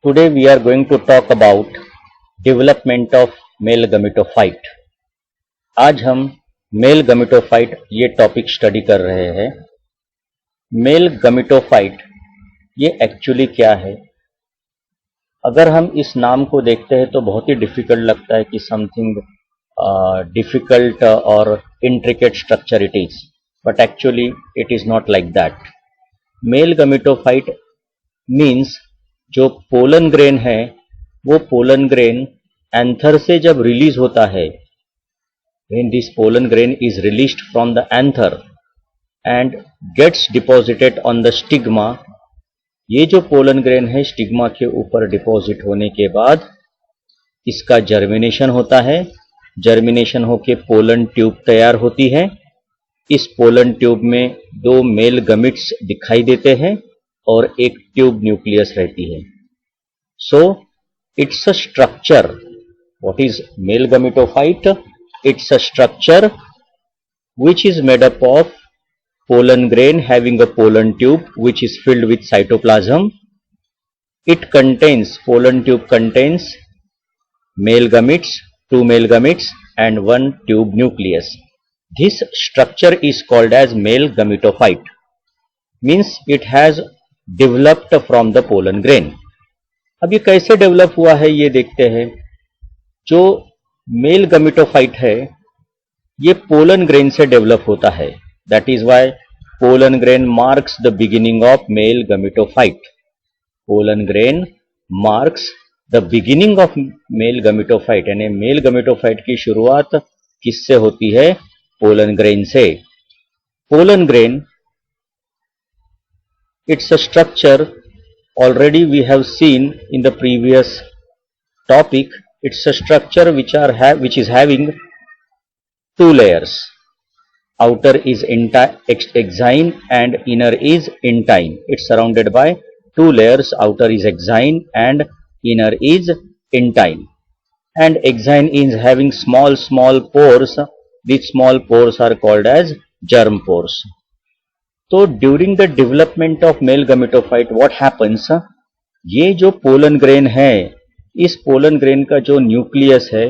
Today we are going to talk about development of male gametophyte. आज हम mail गमेटोफाइट ये topic study कर रहे हैं। मेल गमेटोफाइट ये एक्चुअली क्या है? अगर हम इस नाम को देखते हैं तो बहुत ही डिफिकल्ट लगता है कि समथिंग डिफिकल्ट और intricate structure it is, but actually it is not like that. Male gametophyte means जो पोलन ग्रेन है वो पोलन ग्रेन एंथर से जब रिलीज होता है, when this pollen grain is released from the anther and gets deposited on the stigma, ये जो pollen grain है स्टिग्मा के ऊपर डिपॉजिट होने के बाद इसका जर्मिनेशन होता है। जर्मिनेशन होके पोलन ट्यूब तैयार होती है। इस पोलन ट्यूब में दो मेल गमिट्स दिखाई देते हैं और एक ट्यूब न्यूक्लियस रहती है। So it's a structure. What is male gametophyte? It's a structure which is made up of pollen grain having a pollen tube which is filled with cytoplasm. It contains, pollen tube contains male gametes, two male gametes and one tube nucleus. This structure is called as male gametophyte. Means it has developed from the pollen grain. अब ये कैसे develop हुआ है ये देखते हैं। जो mail गमेटोफाइट है ये पोलन ग्रेन से डेवलप होता है। That is why pollen grain marks the beginning of male gametophyte. Pollen grain marks the beginning of male gametophyte, यानी मेल गमेटोफाइट की शुरुआत किससे होती है? पोलन ग्रेन से। Pollen grain it's a structure already we have seen in the previous topic. It's a structure which is having two layers. Outer is exine and inner is intine. It's surrounded by two layers. Outer is exine and inner is intine. And exine is having small pores. These small pores are called as germ pores. So during the development of male gametophyte, what happens? ये जो pollen grain है, इस pollen grain का जो nucleus है,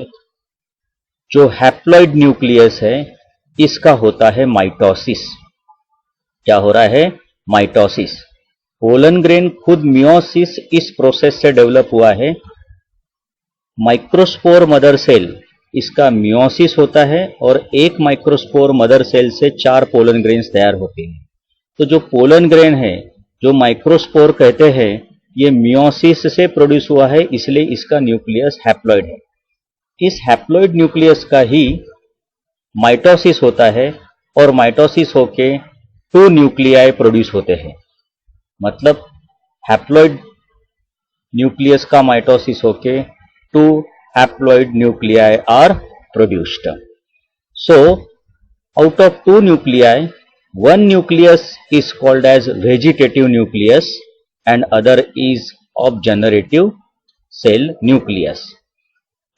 जो haploid nucleus है, इसका होता है माइटोसिस। क्या हो रहा है? माइटोसिस। पोलन ग्रेन खुद मियोसिस इस प्रोसेस से डेवलप हुआ है। माइक्रोस्पोर मदर सेल इसका मियोसिस होता है और एक माइक्रोस्पोर मदर सेल से 4 पोलन ग्रेन्स तैयार होते हैं। तो जो पोलन ग्रेन है, जो माइक्रोस्पोर कहते हैं, ये मियोसिस से प्रोड्यूस हुआ है, इसलिए इसका न्यूक्लियस हैप्लॉइड है। इस हैप्लॉइड न्यूक्लियस का ही माइटोसिस होता है और माइटोसिस होके 2 न्यूक्लियाई प्रोड्यूस होते हैं। मतलब हैप्लॉइड न्यूक्लियस का माइटोसिस होके 2 haploid nuclei are produced. So out of 2 nuclei, 1 nucleus is called as vegetative nucleus and other is of generative cell nucleus।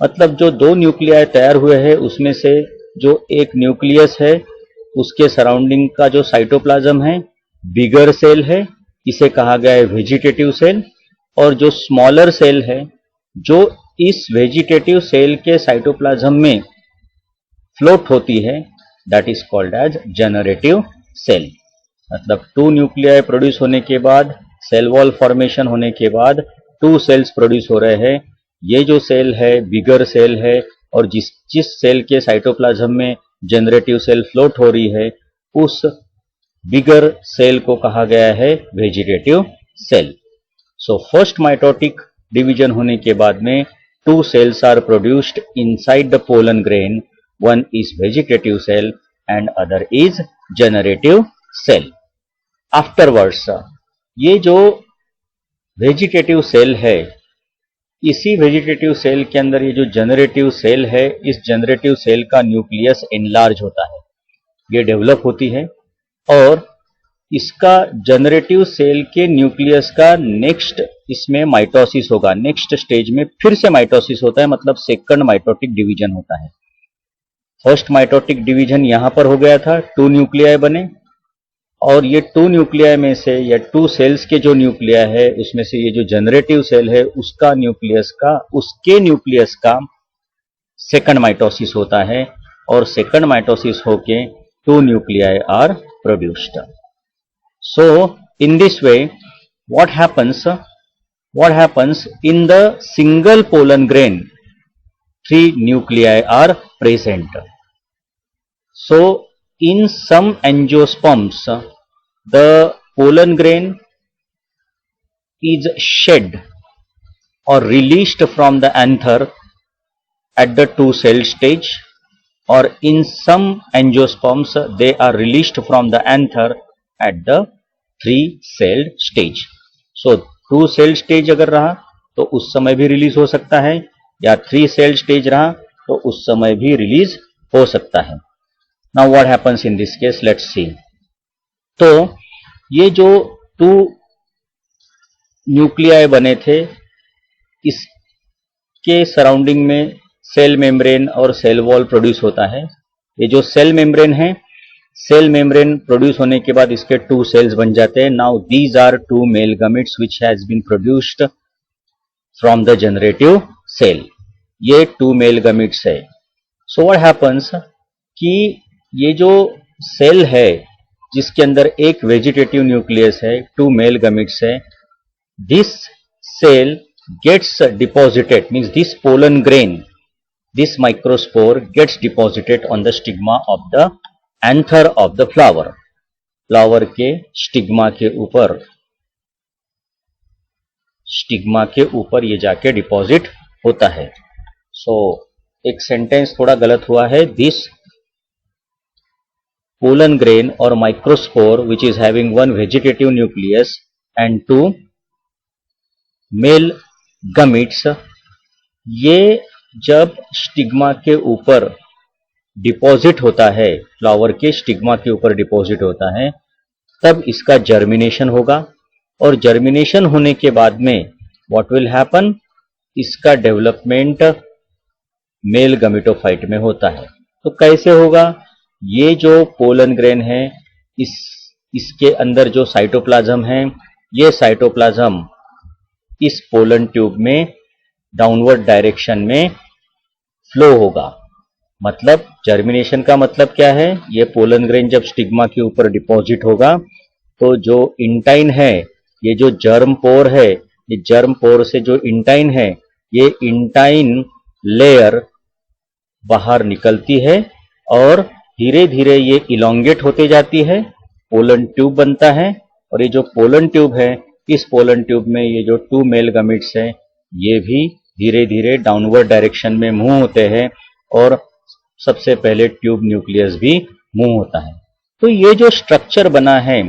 मतलब जो 2 न्यूक्लियाई तैयार हुए हैं उसमें से जो एक न्यूक्लियस है उसके सराउंडिंग का जो साइटोप्लाज्म है बिगर सेल है, इसे कहा गया है वेजिटेटिव सेल। और जो स्मॉलर सेल है जो इस वेजिटेटिव सेल के साइटोप्लाज्म में फ्लोट होती है, that is called as generative cell. मतलब 2 न्यूक्लियाई प्रोड्यूस होने के बाद, सेल वॉल फॉर्मेशन होने के बाद 2 सेल्स प्रोड्यूस हो रहे हैं। ये जो सेल है बिगर सेल है और जिस सेल के साइटोप्लाज्म में जनरेटिव सेल फ्लोट हो रही है उस बिगर सेल को कहा गया है vegetative cell. So first mitotic division होने के बाद में 2 cells are produced inside the pollen grain. One is vegetative cell and other is generative cell. Afterwards ये जो वेजिटेटिव सेल है, इसी वेजिटेटिव सेल के अंदर ये जो जनरेटिव सेल है, इस जनरेटिव सेल का न्यूक्लियस एनलार्ज होता है, ये डेवलप होती है और इसका जनरेटिव सेल के न्यूक्लियस का नेक्स्ट इसमें माइटोसिस होगा। नेक्स्ट स्टेज में फिर से माइटोसिस होता है, मतलब सेकंड माइटोटिक डिवीजन होता है। फर्स्ट माइटोटिक डिवीजन यहां पर हो गया था, 2 न्यूक्लियाई बने और ये 2 न्यूक्लियाई में से या 2 सेल्स के जो न्यूक्लिया है उसमें से ये जो जनरेटिव सेल है उसका उसके न्यूक्लियस का सेकंड माइटोसिस होता है और सेकंड माइटोसिस होके 2 nuclei are produced. So in this way what happens in the single pollen grain 3 nuclei are present. So in some angiosperms the pollen grain is shed or released from the anther at the 2 cell stage, or in some angiosperms they are released from the anther at the 3 cell stage. So 2 cell stage अगर रहा तो उस समय भी release हो सकता है या 3 cell stage रहा तो उस समय भी रिलीज हो सकता है. Now what happens in this case? Let's see. तो ये जो 2 न्यूक्लियाई बने थे इसके सराउंडिंग में सेल मेम्ब्रेन और सेल वॉल प्रोड्यूस होता है. ये जो सेल मेम्ब्रेन है, सेल मेम्ब्रेन प्रोड्यूस होने के बाद इसके 2 सेल्स बन जाते हैं. Now these are 2 male gametes which has been produced from the generative cell. ये 2 मेल गमीट्स है. सो व्हाट हैपेंस कि ये जो सेल है जिसके अंदर एक वेजिटेटिव न्यूक्लियस है, 2 मेल गमीट्स है, this cell gets deposited, means this pollen grain, this microspore gets deposited on the stigma of the anther of the flower. Flower के स्टिग्मा के ऊपर ये जाके डिपॉजिट होता है. सो एक सेंटेंस थोड़ा गलत हुआ है. This pollen grain or microspore which is having 1 vegetative nucleus and 2 male gametes, ये जब स्टिग्मा के ऊपर डिपॉजिट होता है, फ्लावर के स्टिग्मा के ऊपर डिपॉजिट होता है, तब इसका जर्मिनेशन होगा और जर्मिनेशन होने के बाद में व्हाट विल हैपन, इसका डेवलपमेंट मेल गमिटोफाइट में होता है. तो कैसे होगा? ये जो पोलन ग्रेन है इसके अंदर जो साइटोप्लाज्म है, ये साइटोप्लाज्म इस पोलन ट्यूब में डाउनवर्ड डायरेक्शन में फ्लो होगा. मतलब जर्मिनेशन का मतलब क्या है? ये पोलन ग्रेन जब स्टिग्मा के ऊपर डिपॉजिट होगा तो जो इंटाइन है, ये जो जर्म पोर है, ये जर्म पोर से जो इंटाइन है, ये इंटाइन लेयर बाहर निकलती है और धीरे धीरे ये इलोंगेट होते जाती है, पोलन ट्यूब बनता है. और ये जो पोलन ट्यूब है, इस पोलन ट्यूब में ये जो 2 मेल गमिट्स हैं ये भी धीरे धीरे डाउनवर्ड डायरेक्शन में मूव होते हैं और सबसे पहले ट्यूब न्यूक्लियस भी मूव होता है. तो ये जो स्ट्रक्चर बना है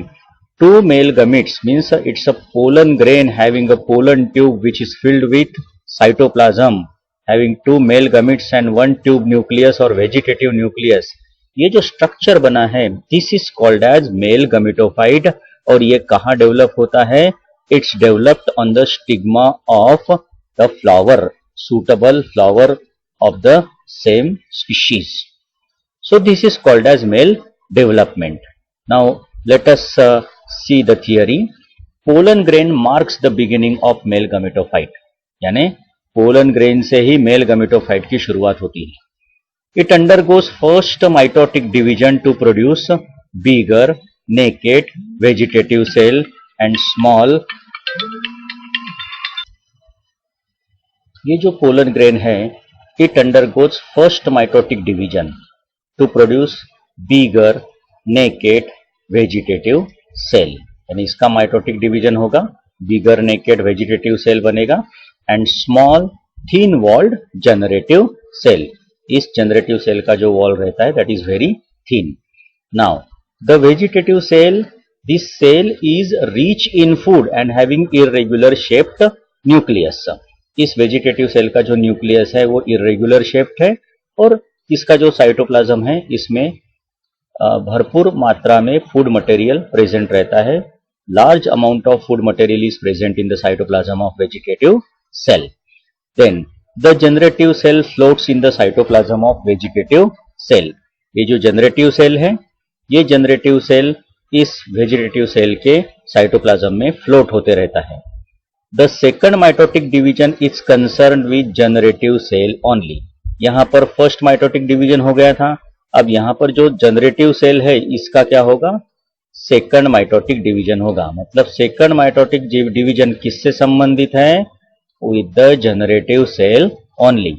2 male gametes means it's a pollen grain having a pollen tube which is filled with cytoplasm having 2 male gametes and 1 tube nucleus और वेजिटेटिव न्यूक्लियस. ये जो स्ट्रक्चर बना है this is called as male gametophyte. और ये कहाँ develop होता है? It's developed on the stigma of the flower, suitable flower of the same species. So this is called as male development. Now let us see the theory. Pollen grain marks the beginning of male gametophyte. यानी pollen grain से ही male gametophyte की शुरुआत होती है. It undergoes first mitotic division to produce bigger, naked, vegetative cell and small. ये जो pollen grain है, it undergoes first mitotic division to produce bigger, naked, vegetative cell. यानी इसका माइटोटिक डिवीजन होगा, बिगर नेकेड वेजिटेटिव सेल बनेगा and small thin walled generative cell. इस generative cell का जो वॉल रहता है that is very thin. Now the vegetative cell, this cell is rich in food and having irregular shaped nucleus. इस vegetative cell का जो nucleus है वो इरेगुलर शेप्ड है और इसका जो साइटोप्लाज्म है इसमें भरपूर मात्रा में फूड मटेरियल प्रेजेंट रहता है. Large amount of food material is present in the cytoplasm of vegetative cell. Then the generative cell floats in the cytoplasm of vegetative cell. ये जो जनरेटिव सेल है, ये जनरेटिव सेल इस vegetative cell के cytoplasm में float होते रहता है। The second mitotic division is concern with generative cell only. यहां पर फर्स्ट माइटोटिक डिवीजन हो गया था, अब यहां पर जो जनरेटिव सेल है इसका क्या होगा, सेकंड माइटोटिक डिवीजन होगा। मतलब सेकंड माइटोटिक डिवीजन किससे संबंधित है, with the generative cell only.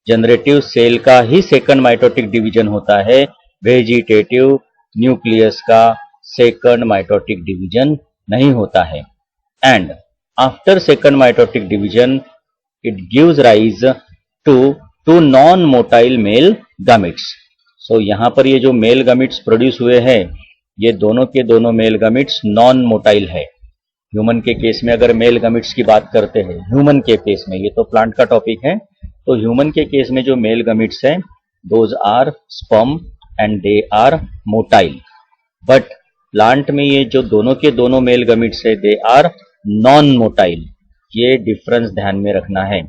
Generative cell का ही सेकंड माइटोटिक डिवीजन होता है, वेजिटेटिव न्यूक्लियस का सेकंड माइटोटिक डिवीजन नहीं होता है। And after second mitotic division it gives rise to two non motile male gametes. So यहां पर ये जो मेल गैमेट्स प्रोड्यूस हुए हैं, ये दोनों के दोनों मेल गैमेट्स नॉन मोटाइल है। ह्यूमन के केस में अगर मेल गैमेट्स की बात करते हैं, ह्यूमन के केस में, ये तो प्लांट का टॉपिक है, तो ह्यूमन के केस में जो मेल गैमेट्स हैं those are sperm and they are motile. But plant में ये जो दोनों के दोनों मेल गैमेट्स है दे आर नॉन मोटाइल। ये डिफरेंस ध्यान में रखना है।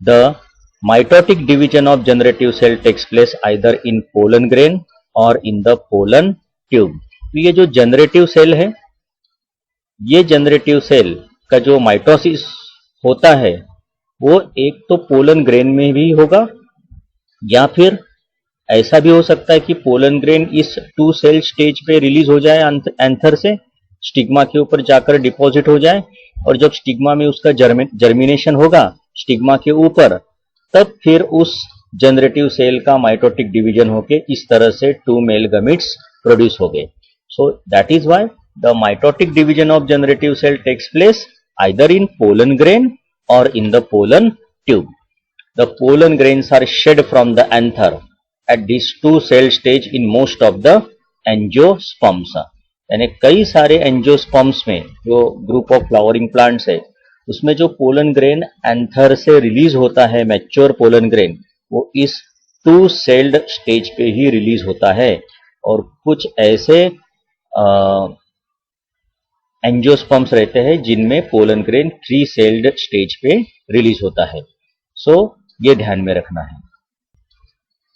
The mitotic division of generative cell takes place either in pollen grain और इन द पोलन ट्यूब। तो ये जो जनरेटिव सेल है, ये जनरेटिव सेल का जो माइटोसिस होता है वो एक तो पोलन ग्रेन में भी होगा, या फिर ऐसा भी हो सकता है कि पोलन ग्रेन इस 2 सेल स्टेज पे रिलीज हो जाए एंथर से, स्टिग्मा के ऊपर जाकर डिपॉजिट हो जाए, और जब स्टिग्मा में उसका जर्मिनेशन होगा स्टिग्मा के ऊपर, तब फिर उस जनरेटिव सेल का माइटोटिक डिवीजन होके इस तरह से 2 मेल गैमेट्स प्रोड्यूस हो गए। So that is why the mitotic division of generative cell takes place either in pollen grain और in the pollen tube. The pollen grains are shed from the anther at these 2 cell stage in most of the angiosperms। यानी कई angiosperms angiosperms में जो group of flowering plants है उसमें जो pollen grain anther से release होता है, मैच्योर पोलन ग्रेन, वो इस 2 सेल्ड स्टेज पे ही रिलीज होता है। और कुछ ऐसे एंजियोस्पर्म्स रहते हैं जिनमें पोलन ग्रेन 3 सेल्ड स्टेज पे रिलीज होता है। सो ये ध्यान में रखना है।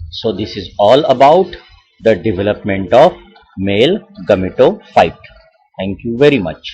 So this is all about the development of male gametophyte. Thank you very much.